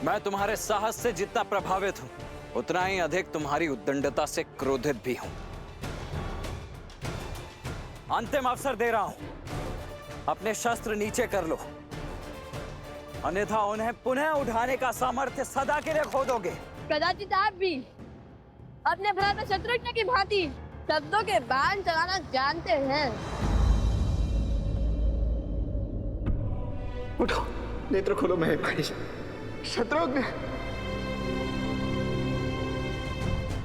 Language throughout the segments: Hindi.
मैं तुम्हारे साहस से जितना प्रभावित हूं, उतना ही अधिक तुम्हारी उद्दंडता से क्रोधित भी हूं। अंतिम अवसर दे रहा हूं, अपने शस्त्र नीचे कर लो, अन्यथा उन्हें पुनः उठाने का सामर्थ्य सदा के लिए खो दोगे। कदाचित आप भी अपने भ्राता शत्रुघ्न की भांति शब्दों के बाण चलाना जानते हैं। उठो, नेत्र खोलो मेरे भाई। शत्रुघ्न!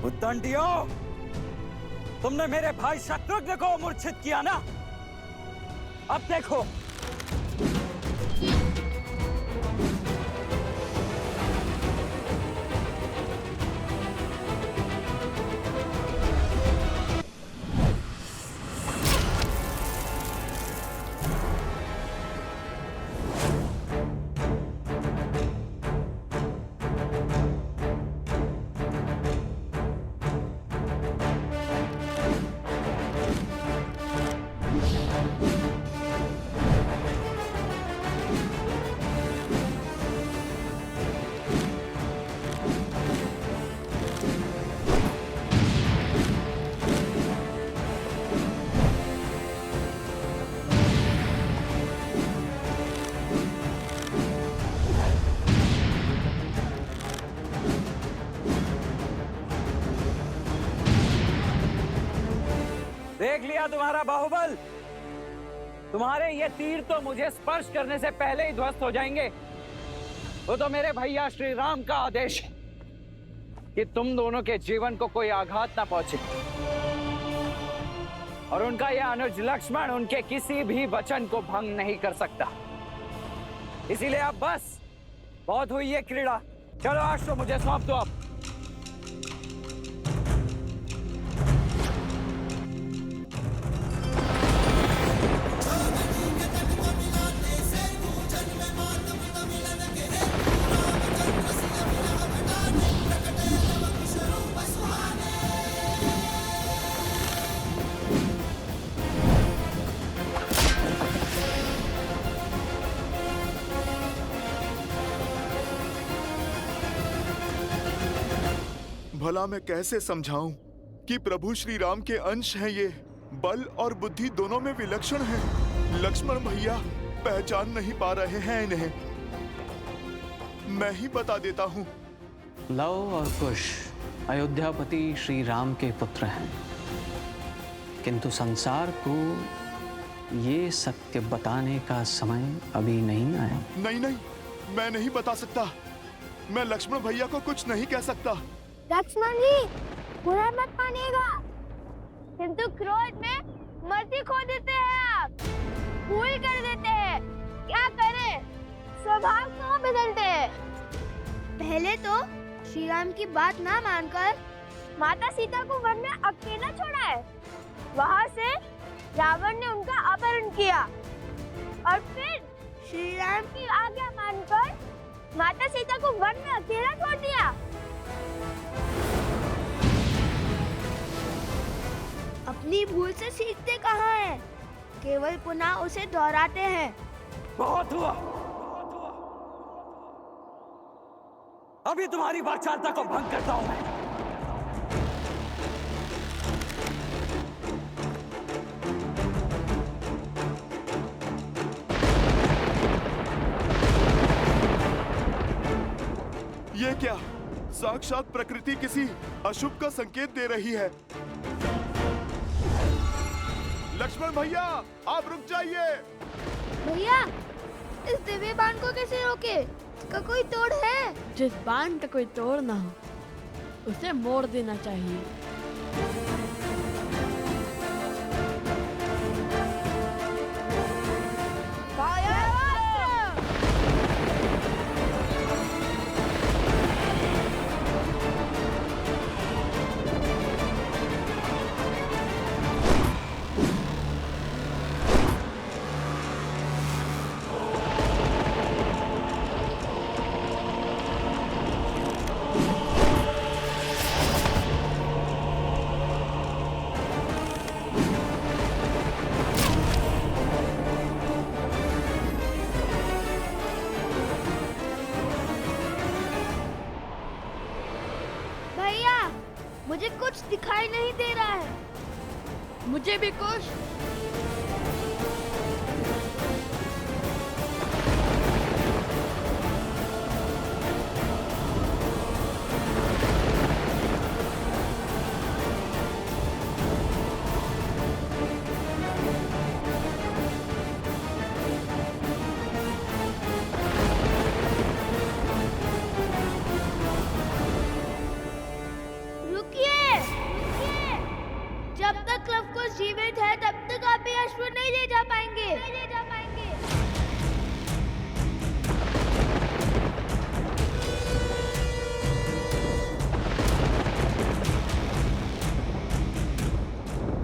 उद्दंडियों, तुमने मेरे भाई शत्रुघ्न को मूर्छित किया ना? अब देखो। देख लिया तुम्हारा बाहुबल। तुम्हारे ये तीर तो मुझे स्पर्श करने से पहले ही ध्वस्त हो जाएंगे। वो तो मेरे भैया श्री राम का आदेश है कि तुम दोनों के जीवन को कोई आघात ना पहुंचे, और उनका यह अनुज लक्ष्मण उनके किसी भी वचन को भंग नहीं कर सकता। इसीलिए अब बस बहुत हुई ये क्रीड़ा। चलो आज तो मुझे सौंप दो। अब भला मैं कैसे समझाऊं कि प्रभु श्री राम के अंश हैं ये, बल और बुद्धि दोनों में विलक्षण हैं। लक्ष्मण भैया पहचान नहीं पा रहे हैं इन्हें। मैं ही बता देता हूं। लव और कुश अयोध्यापति श्री राम के पुत्र हैं, किंतु संसार को ये सत्य बताने का समय अभी नहीं आया। नहीं नहीं, मैं नहीं बता सकता। मैं लक्ष्मण भैया को कुछ नहीं कह सकता। लक्ष्मण जी, बुरा मत मानिएगा, किंतु क्रोध में मर्जी खो देते हैं आप, भूल कर देते हैं। क्या करें, स्वभाव क्यों बदलते हैं? पहले तो श्री राम की बात ना मानकर माता सीता को वन में अकेला छोड़ा है। वहाँ से रावण ने उनका अपहरण किया, और फिर श्री राम की आज्ञा मानकर माता सीता को वन में अकेला छोड़ दिया। अपनी भूल से सीखते कहाँ हैं? केवल पुनः उसे दोहराते हैं। बहुत हुआ। अभी तुम्हारी वाचालता को भंग करता हूं मैं। ये क्या? साक्षात प्रकृति किसी अशुभ का संकेत दे रही है। लक्ष्मण भैया, आप रुक जाइए। भैया, इस दिव्य बाण को कैसे रोके? इसका कोई तोड़ है? जिस बाण का कोई तोड़ ना हो, उसे मोड़ देना चाहिए। मुझे कुछ दिखाई नहीं दे रहा है। मुझे भी कुछ। रुकिए, रुकिए। जब तक लव कुश जीवित है तब तक आप ये अश्व नहीं ले जा पाएंगे।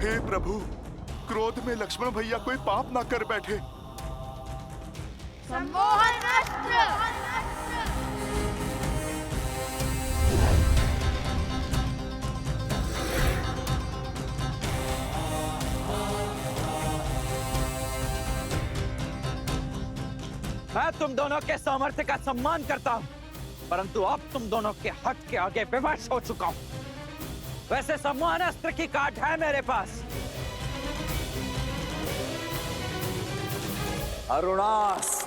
हे प्रभु, क्रोध में लक्ष्मण भैया कोई पाप ना कर बैठे। सम्मोहन अस्त्र। मैं तुम दोनों के सामर्थ्य का सम्मान करता हूं, परंतु अब तुम दोनों के हक के आगे विवश हो चुका हूं। वैसे सम्मोहन अस्त्र की काट है मेरे पास। अरुणास।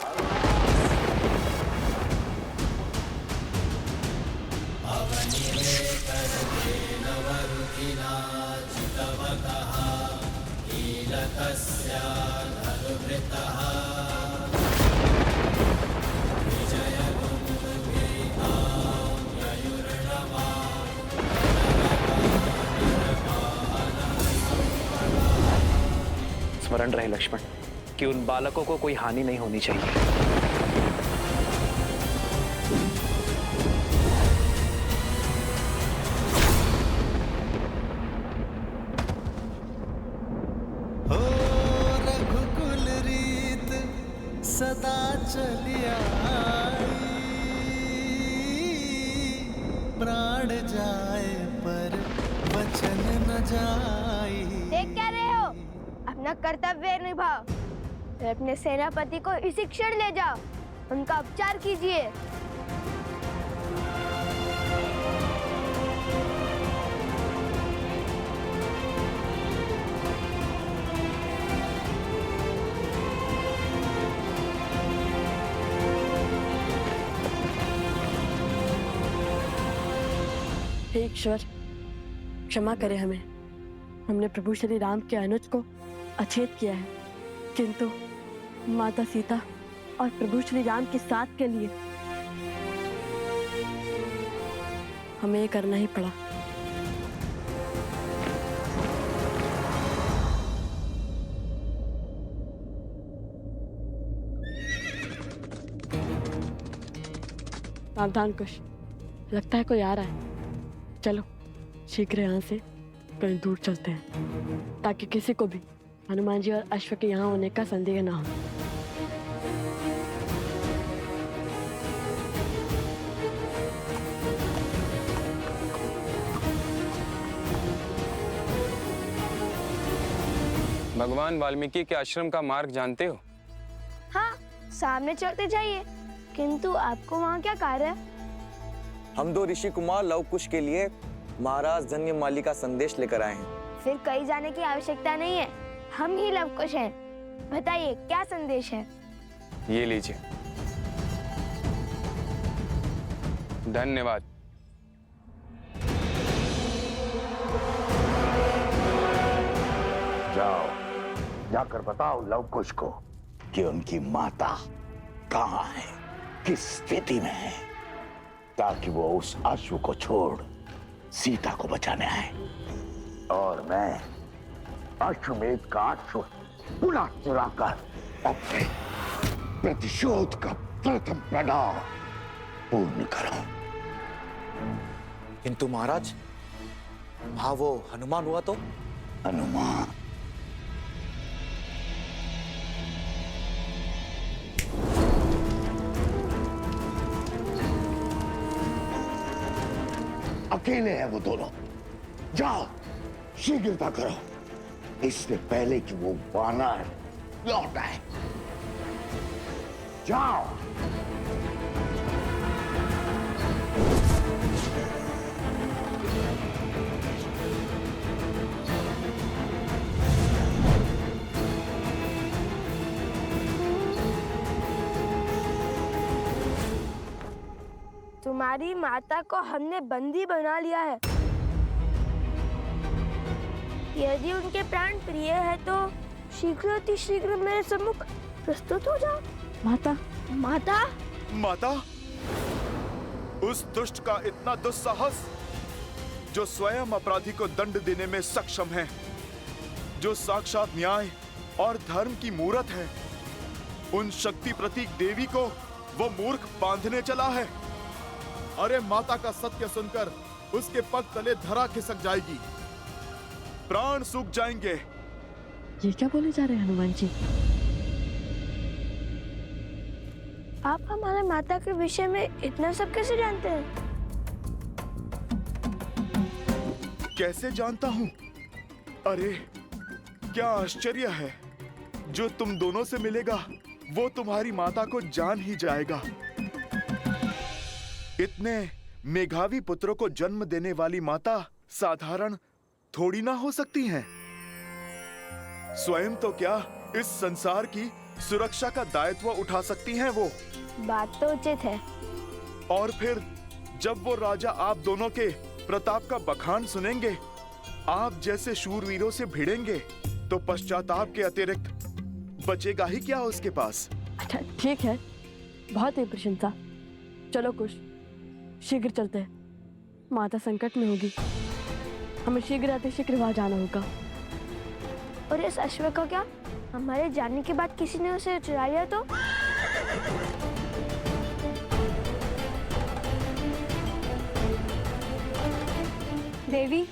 स्मरण रहे लक्ष्मण कि उन बालकों को कोई हानि नहीं होनी चाहिए। हो रघुकुल रीत सदा चलिया प्राण जाए पर वचन न जाई। देख क्या रहे हो? अपना कर्तव्य निभाओ। फिर अपने सेनापति को इसी क्षण ले जाओ, उनका उपचार कीजिए। हे ईश्वर, क्षमा करें हमें। हमने प्रभु श्री राम के अनुज को अछेत किया है, किंतु माता सीता और प्रभु श्री राम के साथ के लिए हमें ये करना ही पड़ा। सावधान कुश, लगता है कोई आ रहा है। चलो शीघ्र यहाँ से कहीं दूर चलते हैं, ताकि किसी को भी हनुमान जी और अश्व के यहाँ होने का संदेह ना हो। भगवान वाल्मीकि के आश्रम का मार्ग जानते हो? हाँ, सामने चलते जाइए। किंतु आपको वहाँ क्या कार्य है? हम दो ऋषि कुमार लव कुश के लिए महाराज धन्यमाली का संदेश लेकर आए हैं। फिर कहीं जाने की आवश्यकता नहीं है, हम ही लव कुश हैं। बताइए क्या संदेश है? ये लीजिए। धन्यवाद। जाओ, जाकर बताओ लव कुश को कि उनकी माता कहाँ है, किस स्थिति में है, ताकि वो उस अश्व को छोड़ सीता को बचाने आए। और मैं अश्वमेध का अश्व पुनः चुराकर अपने प्रतिशोध का प्रथम पड़ाव पूर्ण करूं। किंतु महाराज, हाँ वो हनुमान हुआ तो? हनुमान? अकेले हैं वो दोनों। जाओ, शीघ्रता करो, इससे पहले कि वो वानर लौट आए। जाओ। हमारी माता को हमने बंदी बना लिया है। यदि उनके प्राण प्रिय है तो शीघ्र अति शीघ्र मेरे सम्मुख प्रस्तुत हो जाओ। माता, माता, माता, उस दुष्ट का इतना दुस्साहस, जो स्वयं अपराधी को दंड देने में सक्षम है, जो साक्षात न्याय और धर्म की मूरत है, उन शक्ति प्रतीक देवी को वो मूर्ख बांधने चला है। अरे माता का सत्य सुनकर उसके पग तले धरा खिसक जाएगी, प्राण सूख जाएंगे। ये क्या बोले जा रहे हैं हनुमान जी? आप हमारे माता के विषय में इतना सब कैसे जानते हैं? कैसे जानता हूँ? अरे क्या आश्चर्य है, जो तुम दोनों से मिलेगा वो तुम्हारी माता को जान ही जाएगा। इतने मेघावी पुत्रों को जन्म देने वाली माता साधारण थोड़ी ना हो सकती हैं। स्वयं तो क्या इस संसार की सुरक्षा का दायित्व उठा सकती हैं वो। बात तो उचित है। और फिर जब वो राजा आप दोनों के प्रताप का बखान सुनेंगे, आप जैसे शूरवीरों से भिड़ेंगे, तो पश्चाताप के अतिरिक्त बचेगा ही क्या उसके पास। अच्छा ठीक है, बहुत ही प्रशंसा। चलो कुश, शीघ्र चलते हैं। माता संकट में होगी, हमें शीघ्र अतिशीघ्र वहां जाना होगा। और इस अश्व का क्या? हमारे जाने के बाद किसी ने उसे चुरा लिया तो? देवी,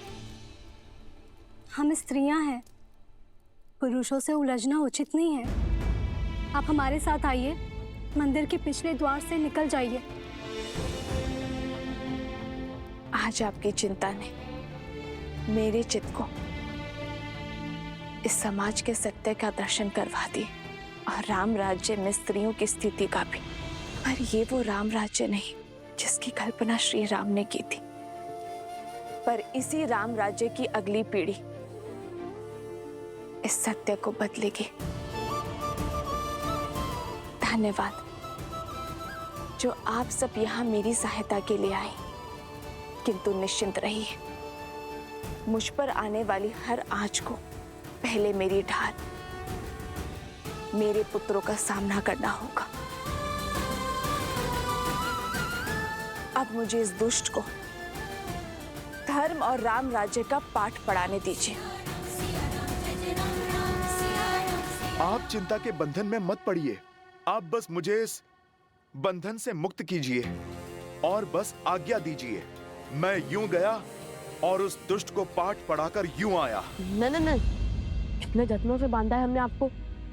हम स्त्रियां हैं, पुरुषों से उलझना उचित नहीं है। आप हमारे साथ आइए, मंदिर के पिछले द्वार से निकल जाइए। आज आपकी चिंता ने मेरे चित्त को इस समाज के सत्य का दर्शन करवा दिए, और राम राज्य में स्त्रियों की स्थिति का भी। पर ये वो राम राज्य नहीं जिसकी कल्पना श्री राम ने की थी, पर इसी राम राज्य की अगली पीढ़ी इस सत्य को बदलेगी। धन्यवाद जो आप सब यहाँ मेरी सहायता के लिए आए, किंतु निश्चिंत रहिए, मुझ पर आने वाली हर आंच को पहले मेरी ढाल, मेरे पुत्रों का सामना करना होगा। अब मुझे इस दुष्ट को धर्म और राम राज्य का पाठ पढ़ाने दीजिए। आप चिंता के बंधन में मत पड़िए, आप बस मुझे इस बंधन से मुक्त कीजिए और बस आज्ञा दीजिए। मैं यूं गया और उस दुष्ट को पाठ पढ़ाकर यूं आया। नहीं नहीं नहीं, कितने जत्नों से बांधा है हमने आपको।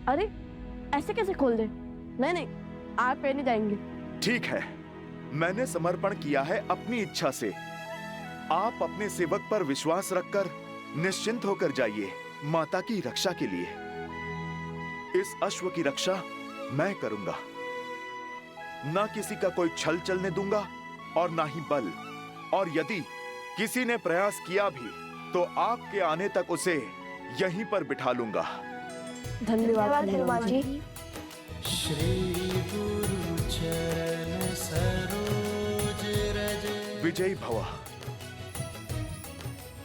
अरे ऐसे कैसे खोल दे? नहीं नहीं, आप पे नहीं जाएंगे। ठीक है, मैंने समर्पण किया है अपनी इच्छा से। आप अपने सेवक पर विश्वास रखकर निश्चिंत होकर जाइए माता की रक्षा के लिए। इस अश्व की रक्षा मैं करूंगा, ना किसी का कोई छल चलने दूंगा और ना ही बल। और यदि किसी ने प्रयास किया भी तो आपके आने तक उसे यहीं पर बिठा लूंगा। धन्यवाद हनुमान जी। श्री गुरु चरण सरोज रज। विजयी भवा।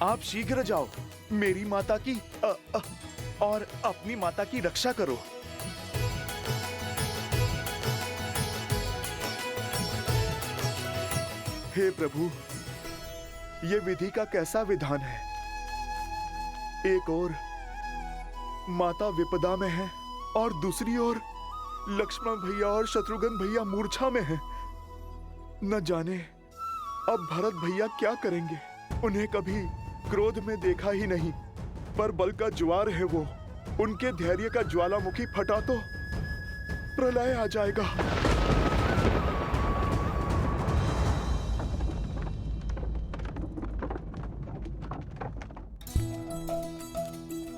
आप शीघ्र जाओ, मेरी माता की और अपनी माता की रक्षा करो। हे प्रभु, ये विधि का कैसा विधान है। एक ओर माता विपदा में है और दूसरी ओर लक्ष्मण भैया और शत्रुघ्न भैया मूर्छा में हैं। न जाने अब भरत भैया क्या करेंगे। उन्हें कभी क्रोध में देखा ही नहीं, पर बल का ज्वार है वो। उनके धैर्य का ज्वालामुखी फटा तो प्रलय आ जाएगा।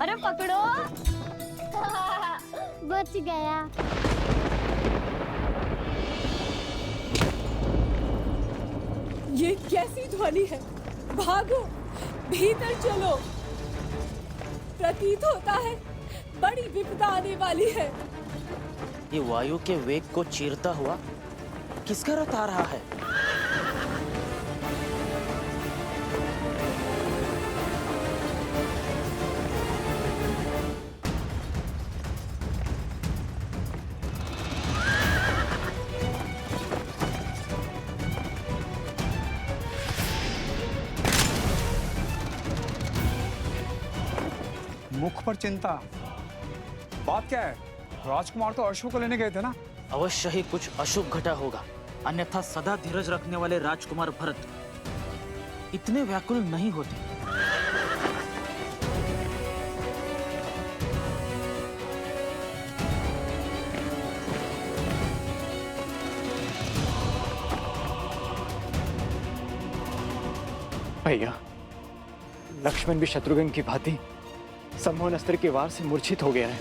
अरे पकड़ो। बच गया। ये कैसी ध्वनि है? भागो, भीतर चलो। प्रतीत होता है बड़ी विपदा आने वाली है। ये वायु के वेग को चीरता हुआ किसका रथ आ रहा है? मुख पर चिंता। बात क्या है? राजकुमार तो अशोक को लेने गए थे ना? अवश्य ही कुछ अशुभ घटा होगा, अन्यथा सदा धीरज रखने वाले राजकुमार भरत इतने व्याकुल नहीं होते। भैया, लक्ष्मण भी शत्रुघ्न की भांति सम्मोहन अस्त्र के वार से मूर्छित हो गया है।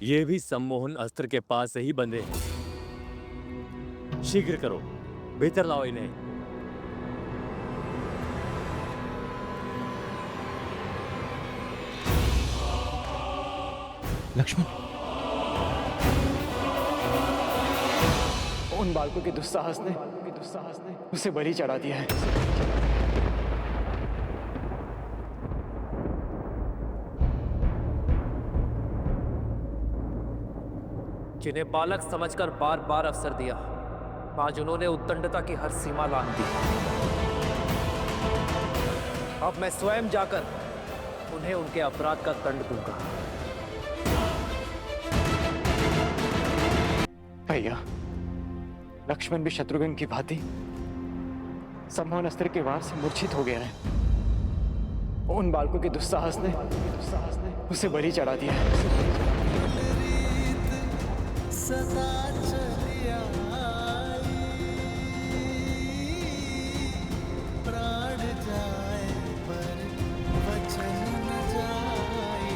ये भी सम्मोहन अस्त्र के पास से ही बंधे हैं। शीघ्र करो, भीतर लाओ इन्हें। लक्ष्मण, उन बालकों के दुस्साहस ने उसे बलि चढ़ा दिया है। जिन्हें बालक समझकर बार बार अवसर दिया, आज उन्होंने उद्दंडता की हर सीमा लांघ दी। अब मैं स्वयं जाकर उन्हें उनके अपराध का दंड दूंगा। भैया, लक्ष्मण भी शत्रुघ्न की भांति सम्मोहन अस्त्र के वार से मूर्छित हो गया है। उन बालकों के दुस्साहस ने उसे बलि चढ़ा दिया है। सदा चलिया प्राण जाए पर वचन न जाए।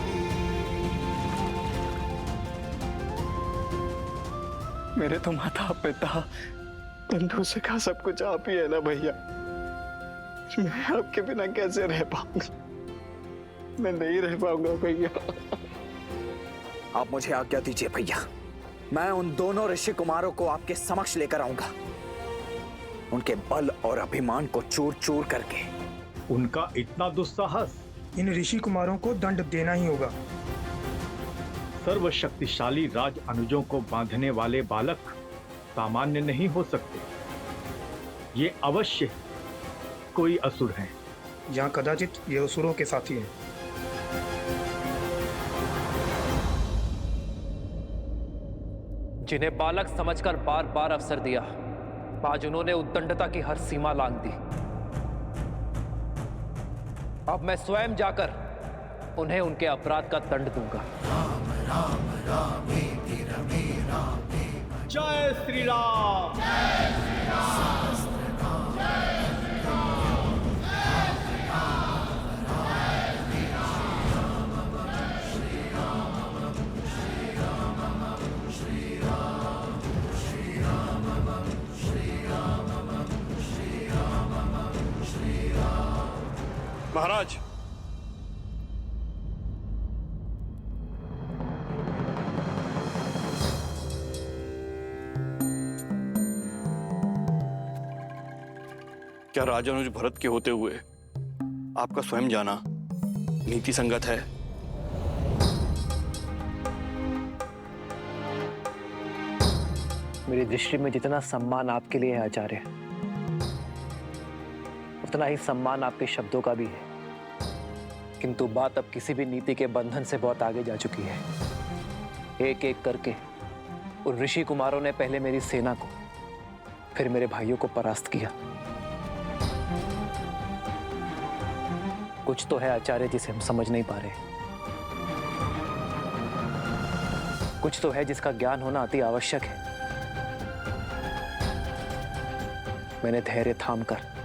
मेरे तो माता पिता बंधु सखा सब कुछ आप ही है ना भैया। मैं आपके बिना कैसे रह पाऊंगा? मैं नहीं रह पाऊंगा भैया। आप मुझे आज्ञा दीजिए भैया, मैं उन दोनों ऋषि कुमारों को आपके समक्ष लेकर आऊंगा। उनके बल और अभिमान को चूर चूर करके। उनका इतना दुस्साहस, इन ऋषि कुमारों को दंड देना ही होगा। सर्वशक्तिशाली राज अनुजों को बांधने वाले बालक सामान्य नहीं हो सकते। ये अवश्य कोई असुर हैं। यहाँ कदाचित ये असुरों के साथी हैं। जिन्हें बालक समझकर बार बार अवसर दिया, आज उन्होंने उद्दंडता की हर सीमा लांघ दी। अब मैं स्वयं जाकर उन्हें उनके अपराध का दंड दूंगा। जय श्री राम। महाराज, क्या राजा अनुज भरत के होते हुए आपका स्वयं जाना नीति संगत है? मेरी दृष्टि में जितना सम्मान आपके लिए है आचार्य, उतना ही सम्मान आपके शब्दों का भी है। किंतु बात अब किसी भी नीति के बंधन से बहुत आगे जा चुकी है। एक एक करके उन ऋषि कुमारों ने पहले मेरी सेना को, फिर मेरे भाइयों को परास्त किया। कुछ तो है आचार्य जिसे हम समझ नहीं पा रहे। कुछ तो है जिसका ज्ञान होना अति आवश्यक है। मैंने धैर्य थामकर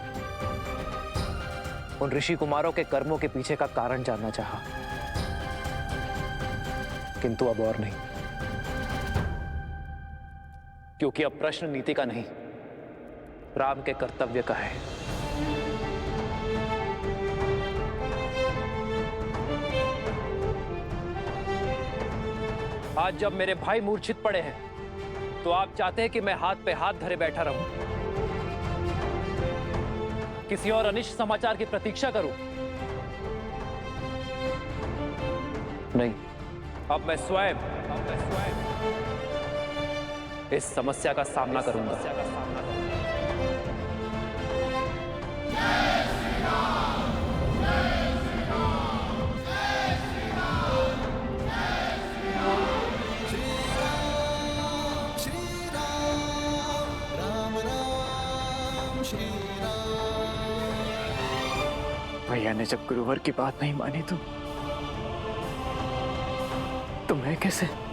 उन ऋषि कुमारों के कर्मों के पीछे का कारण जानना चाहा, किंतु अब और नहीं। क्योंकि अब प्रश्न नीति का नहीं, राम के कर्तव्य का है। आज जब मेरे भाई मूर्छित पड़े हैं, तो आप चाहते हैं कि मैं हाथ पे हाथ धरे बैठा रहूं, किसी और अनिष्ट समाचार की प्रतीक्षा करूं? नहीं, अब मैं स्वयं इस समस्या का सामना करूंगा। भैया ने जब गुरुवर की बात नहीं मानी तो मैं कैसे?